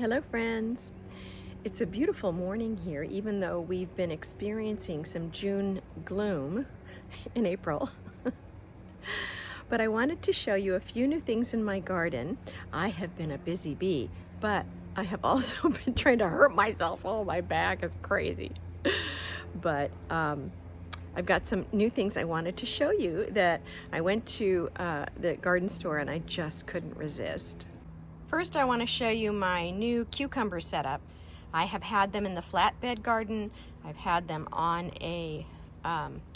Hello friends! It's a beautiful morning here, even though we've been experiencing some June gloom in April. But I wanted to show you a few new things in my garden. I have been a busy bee, but I have also been trying to hurt myself. Oh, my back is crazy. But I've got some new things I wanted to show you that I went to the garden store and I just couldn't resist. First, I want to show you my new cucumber setup. I have had them in the flatbed garden. I've had them on a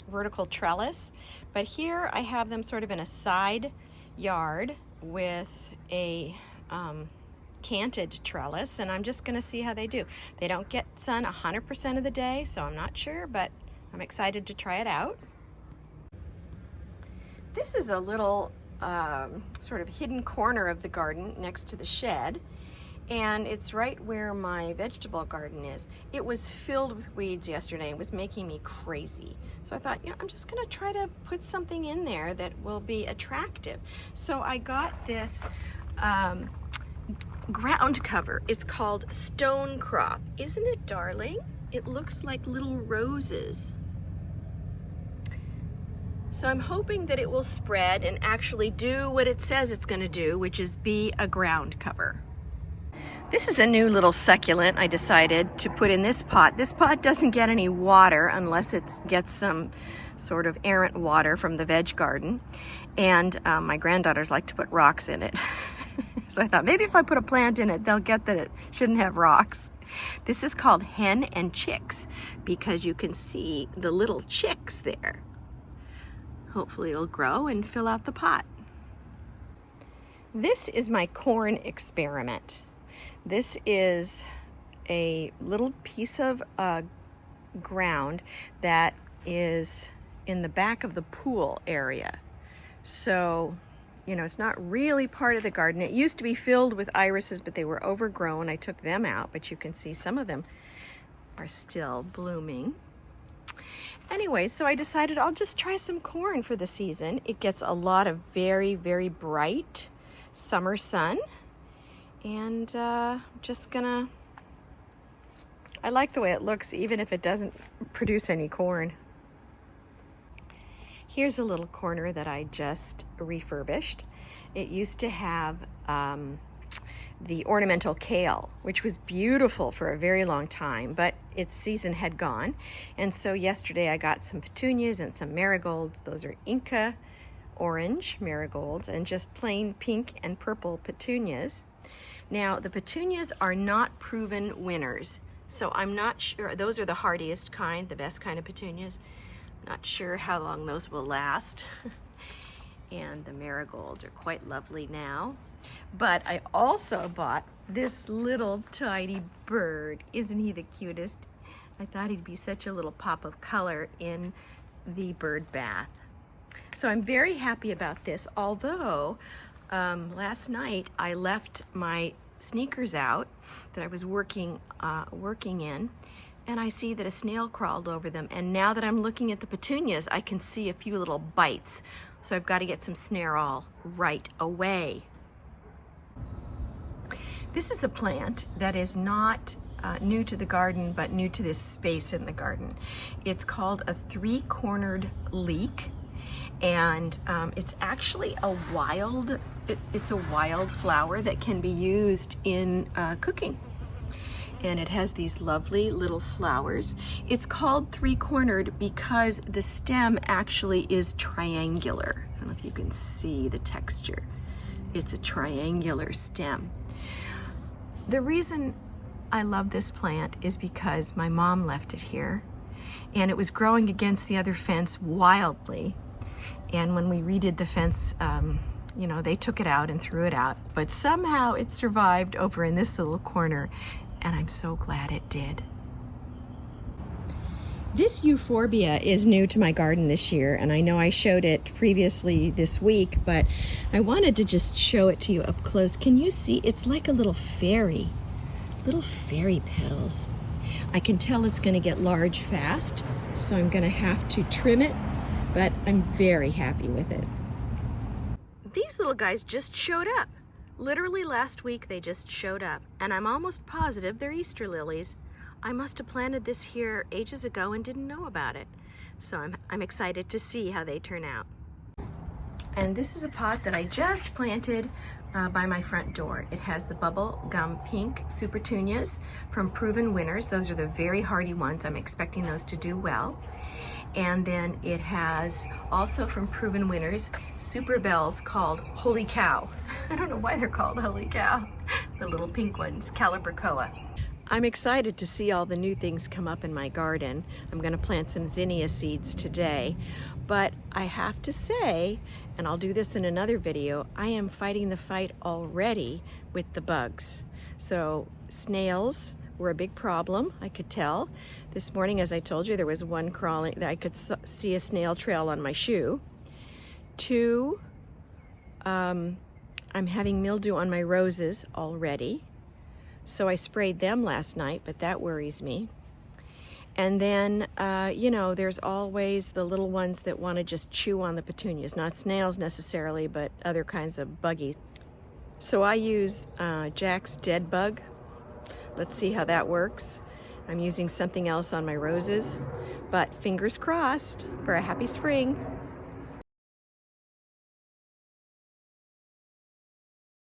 vertical trellis, but here I have them sort of in a side yard with a canted trellis, and I'm just going to see how they do. They don't get sun 100% of the day, so I'm not sure, but I'm excited to try it out. This is a little sort of hidden corner of the garden next to the shed, and it's right where my vegetable garden is. It was filled with weeds yesterday. It was making me crazy. So I thought, I'm just gonna try to put something in there that will be attractive. So I got this ground cover. It's called Stone Crop. Isn't it darling? It looks like little roses. So I'm hoping that it will spread and actually do what it says it's going to do, which is be a ground cover. This is a new little succulent I decided to put in this pot. This pot doesn't get any water unless it gets some sort of errant water from the veg garden. And my granddaughters like to put rocks in it. So I thought maybe if I put a plant in it, they'll get that it shouldn't have rocks. This is called Hen and Chicks because you can see the little chicks there. Hopefully it'll grow and fill out the pot. This is my corn experiment. This is a little piece of ground that is in the back of the pool area. So, it's not really part of the garden. It used to be filled with irises, but they were overgrown. I took them out, but you can see some of them are still blooming. Anyway, so I decided I'll just try some corn for the season. It gets a lot of very, very bright summer sun. And I like the way it looks, even if it doesn't produce any corn. Here's a little corner that I just refurbished. It used to have the ornamental kale, which was beautiful for a very long time, but its season had gone. And so yesterday I got some petunias and some marigolds. Those are Inca orange marigolds and just plain pink and purple petunias. Now, the petunias are not proven winners, so I'm not sure. Those are the hardiest kind, the best kind of petunias. I'm not sure how long those will last. And the marigolds are quite lovely now. But I also bought this little tiny bird. Isn't he the cutest? I thought he'd be such a little pop of color in the bird bath. So I'm very happy about this, although last night I left my sneakers out that I was working in, and I see that a snail crawled over them. And now that I'm looking at the petunias, I can see a few little bites. So I've got to get some Snarl right away. This is a plant that is not new to the garden, but new to this space in the garden. It's called a three-cornered leek, and it's actually a wild flower that can be used in cooking. And it has these lovely little flowers. It's called three-cornered because the stem actually is triangular. I don't know if you can see the texture. It's a triangular stem. The reason I love this plant is because my mom left it here, and it was growing against the other fence wildly. And when we redid the fence, they took it out and threw it out, but somehow it survived over in this little corner, and I'm so glad it did. This euphorbia is new to my garden this year, and I know I showed it previously this week, but I wanted to just show it to you up close. Can you see? It's like a little fairy petals. I can tell it's going to get large fast, so I'm going to have to trim it, but I'm very happy with it. These little guys just showed up. Literally last week they just showed up, and I'm almost positive they're Easter lilies. I must have planted this here ages ago and didn't know about it. So I'm excited to see how they turn out. And this is a pot that I just planted by my front door. It has the bubble gum pink supertunias from Proven Winners. Those are the very hardy ones. I'm expecting those to do well. And then it has also from Proven Winners super bells called Holy Cow. I don't know why they're called Holy Cow. The little pink ones, Calibrachoa. I'm excited to see all the new things come up in my garden. I'm going to plant some zinnia seeds today, but I have to say, and I'll do this in another video, I am fighting the fight already with the bugs. So snails were a big problem, I could tell. This morning, as I told you, there was one crawling, that I could see a snail trail on my shoe. 2, I'm having mildew on my roses already. So I sprayed them last night, but that worries me. And then, you know, there's always the little ones that want to just chew on the petunias. Not snails necessarily, but other kinds of buggies. So I use Jack's Dead Bug. Let's see how that works. I'm using something else on my roses, but fingers crossed for a happy spring.